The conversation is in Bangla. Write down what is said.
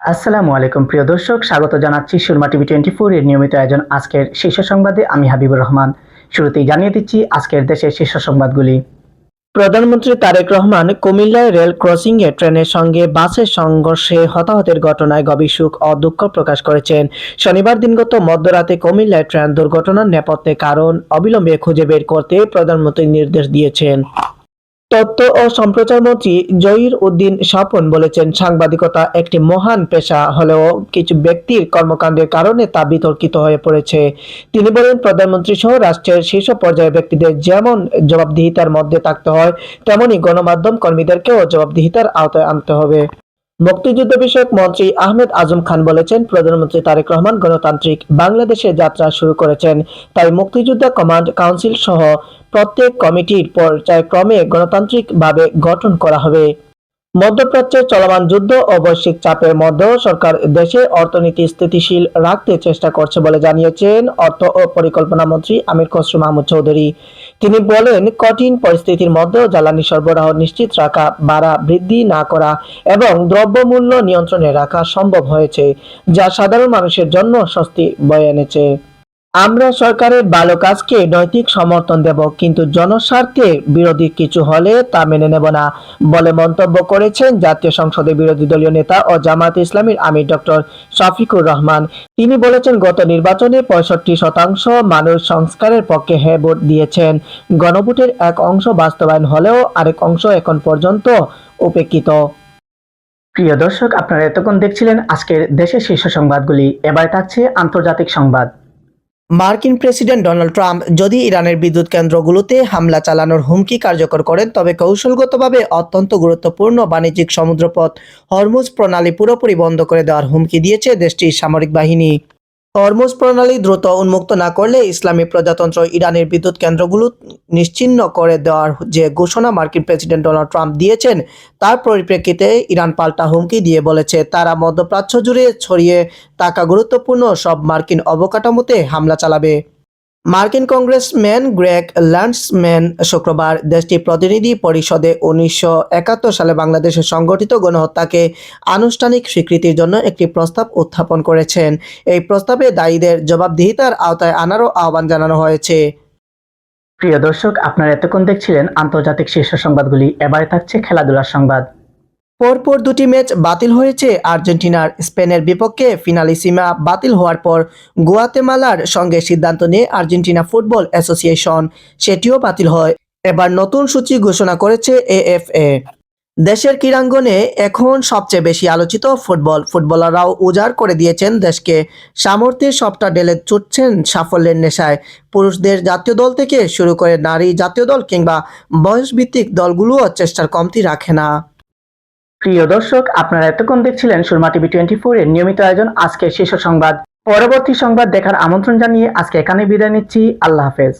আসসালামু আলাইকুম প্রিয় দর্শক, স্বাগত জানাচ্ছি সুরমা টিভি 24 এর নিয়মিত আয়োজন আজকের শীর্ষ সংবাদে। আমি হাবিবুর রহমান। শুরুতেই জানিয়ে দিচ্ছি আজকের দেশের শীর্ষ সংবাদগুলি। প্রধানমন্ত্রী তারেক রহমান কুমিল্লায় রেল ক্রসিংয়ে ট্রেনের সঙ্গে বাসের সংঘর্ষে হতাহতের ঘটনায় গভীর শোক ও দুঃখ প্রকাশ করেছেন। শনিবার দিনগত মধ্যরাতে কুমিল্লায় ট্রেন দুর্ঘটনার নেপথ্যে কারণ অবিলম্বে খুঁজে বের করতে প্রধানমন্ত্রী নির্দেশ দিয়েছেন। তথ্য ও সম্প্রচার মন্ত্রী জহির উদ্দিন স্বপন বলেছেন, সাংবাদিকতা একটি মহান পেশা হলেও কিছু ব্যক্তির কর্মকাণ্ডের কারণে তা বিতর্কিত হয়ে পড়েছে। তিনি বলেন, প্রধানমন্ত্রী সহ রাষ্ট্রের শীর্ষ পর্যায়ের ব্যক্তিদের যেমন জবাবদিহিতার মধ্যে থাকতে হয়, তেমনি গণমাধ্যম কর্মীদেরকেও জবাবদিহিতার আওতায় আনতে হবে। মুক্তিযুদ্ধ বিষয়ক মন্ত্রী আহমেদ আজম খান বলেছেন, প্রধানমন্ত্রী তারেক রহমান গণতান্ত্রিক বাংলাদেশের যাত্রা শুরু করেছেন, তাই মুক্তিযোদ্ধা কমান্ড কাউন্সিল সহ প্রত্যেক কমিটির পর্যায়ক্রমে গণতান্ত্রিকভাবে গঠন করা হবে। মধ্যপ্রাচ্যের চলমান যুদ্ধ ও বৈশ্বিক চাপের মধ্যেও সরকার দেশের অর্থনীতি স্থিতিশীল রাখতে চেষ্টা করছে বলে জানিয়েছেন অর্থ ও পরিকল্পনা মন্ত্রী আমির খসরু মাহমুদ চৌধুরী। তিনি বলেন, কঠিন পরিস্থিতির মধ্যেও জ্বালানি সরবরাহ নিশ্চিত রাখা, ভাড়া বৃদ্ধি না করা এবং দ্রব্যমূল্য নিয়ন্ত্রণে রাখা সম্ভব হয়েছে, যা সাধারণ মানুষের জন্য স্বস্তি বয়ে এনেছে। আমরা সরকারের ভালো কাজকে নৈতিক সমর্থন দেব, কিন্তু জনস্বার্থের বিরোধী কিছু হলে তা মেনে নেব না বলে মন্তব্য করেছেন জাতীয় সংসদের বিরোধী দলীয় নেতা ও জামায়াতে ইসলামীর আমির ডক্টর শফিকুর রহমান। তিনি বলেছেন, গত নির্বাচনে 65% মানুষ সংস্কারের পক্ষে হ্যাঁ ভোট দিয়েছেন। গণভোটের এক অংশ বাস্তবায়ন হলেও আরেক অংশ এখন পর্যন্ত উপেক্ষিত। প্রিয় দর্শক, আপনারা এতক্ষণ দেখছিলেন আজকের দেশের শীর্ষ সংবাদগুলি। এবার থাকছে আন্তর্জাতিক সংবাদ। মার্কিন প্রেসিডেন্ট ডোনাল্ড ট্রাম্প যদি ইরানের বিদ্যুৎ কেন্দ্রগুলোতে হামলা চালানোর হুমকি কার্যকর করেন, তবে কৌশলগতভাবে অত্যন্ত গুরুত্বপূর্ণ বাণিজ্যিক সমুদ্রপথ হরমুজ প্রণালী পুরোপুরি বন্ধ করে দেওয়ার হুমকি দিয়েছে দেশটির সামরিক বাহিনী। হরমুজ প্রণালী দ্রুত উন্মুক্ত না করলে ইসলামী প্রজাতন্ত্র ইরানের বিদ্যুৎ কেন্দ্রগুলো নিশ্চিহ্ন করে দেওয়ার যে ঘোষণা মার্কিন প্রেসিডেন্ট ডোনাল্ড ট্রাম্প দিয়েছেন, তার পরিপ্রেক্ষিতে ইরান পাল্টা হুমকি দিয়ে বলেছে তারা মধ্যপ্রাচ্য জুড়ে ছড়িয়ে থাকা গুরুত্বপূর্ণ সব মার্কিন অবকাঠামোতে হামলা চালাবে। মার্কিন কংগ্রেসম্যান গ্রেগ ল্যান্ডসম্যান শুক্রবার দেশটির প্রতিনিধি পরিষদে 1971 সালে বাংলাদেশে সংগঠিত গণহত্যাকে আনুষ্ঠানিক স্বীকৃতির জন্য একটি প্রস্তাব উত্থাপন করেছেন। এই প্রস্তাবে দায়ীদের জবাবদিহিতার আওতায় আনারও আহ্বান জানানো হয়েছে। প্রিয় দর্শক, আপনারা এতক্ষণ দেখছিলেন আন্তর্জাতিক শীর্ষ সংবাদগুলি। এবারে থাকছে খেলাধুলার সংবাদ। পরপর দুটি ম্যাচ বাতিল হয়েছে আর্জেন্টিনার। স্পেনের বিপক্ষে ফিনালিসিমা বাতিল হওয়ার পর গুয়াতেমালার সঙ্গে সিদ্ধান্ত নিয়ে আর্জেন্টিনা ফুটবল অ্যাসোসিয়েশন, সেটিও বাতিল হয়। এবার নতুন সূচি ঘোষণা করেছে এএফএ। দেশের ক্রীড়াঙ্গনে এখন সবচেয়ে বেশি আলোচিত ফুটবলাররাও উজাড় করে দিয়েছেন দেশকে। সামর্থ্যের সবটা ঢেলে ছুটছেন সাফল্যের নেশায়। পুরুষদের জাতীয় দল থেকে শুরু করে নারী জাতীয় দল কিংবা বয়সভিত্তিক দলগুলোও চেষ্টার কমতি রাখে না। প্রিয় দর্শক, আপনারা এতক্ষণ দেখছিলেন সুরমা টিভি 24 এর নিয়মিত আয়োজন আজকের শীর্ষ সংবাদ। পরবর্তী সংবাদ দেখার আমন্ত্রণ জানিয়ে আজকে এখানে বিদায় নিচ্ছি। আল্লাহ হাফেজ।